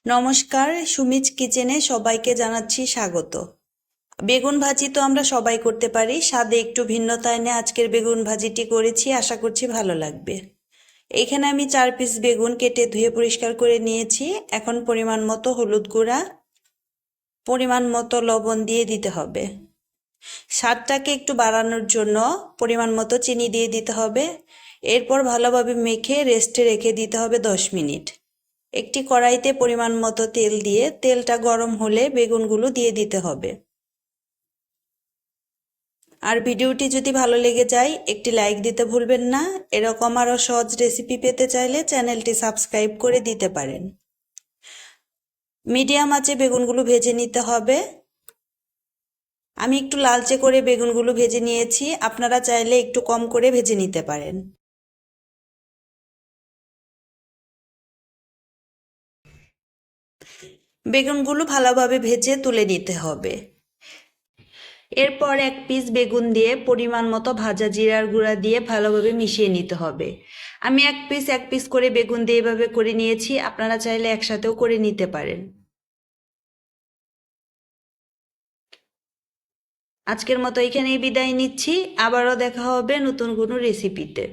নমস্কার, সুমিজ কিচেনে সবাইকে জানাচ্ছি স্বাগত। বেগুন ভাজি তো আমরা সবাই করতে পারি, স্বাদে একটু ভিন্নতা এনে আজকের বেগুন ভাজিটি করেছি, আশা করছি ভালো লাগবে। এখানে আমি 4 পিস বেগুন কেটে ধুয়ে পরিষ্কার করে নিয়েছি। এখন পরিমাণ মতো হলুদ গুঁড়া, পরিমাণ মতো লবণ দিয়ে দিতে হবে। স্বাদটাকে একটু বাড়ানোর জন্য পরিমাণ মতো চিনি দিয়ে দিতে হবে। এরপর ভালোভাবে মেখে রেস্টে রেখে দিতে হবে 10 মিনিট। একটি কড়াইতে পরিমাণ মতো তেল দিয়ে তেলটা গরম হলে বেগুনগুলো দিয়ে দিতে হবে। আর ভিডিওটি যদি ভালো লেগে যায় একটি লাইক দিতে ভুলবেন না। এরকম আরও সহজ রেসিপি পেতে চাইলে চ্যানেলটি সাবস্ক্রাইব করে দিতে পারেন। মিডিয়াম আঁচে বেগুনগুলো ভেজে নিতে হবে। আমি একটু লালচে করে বেগুনগুলো ভেজে নিয়েছি, আপনারা চাইলে একটু কম করে ভেজে নিতে পারেন। বেগুনগুলো ভালোভাবে ভেজে তুলে নিতে হবে। এরপর 1 পিস বেগুন দিয়ে পরিমাণ মতো ভাজা জিরার গুঁড়া দিয়ে ভালোভাবে মিশিয়ে নিতে হবে। আমি এক পিস করে বেগুন দিয়ে এভাবে করে নিয়েছি, আপনারা চাইলে একসাথেও করে নিতে পারেন। আজকের মতো এখানেই বিদায় নিচ্ছি, আবারও দেখা হবে নতুন কোনো রেসিপিতে।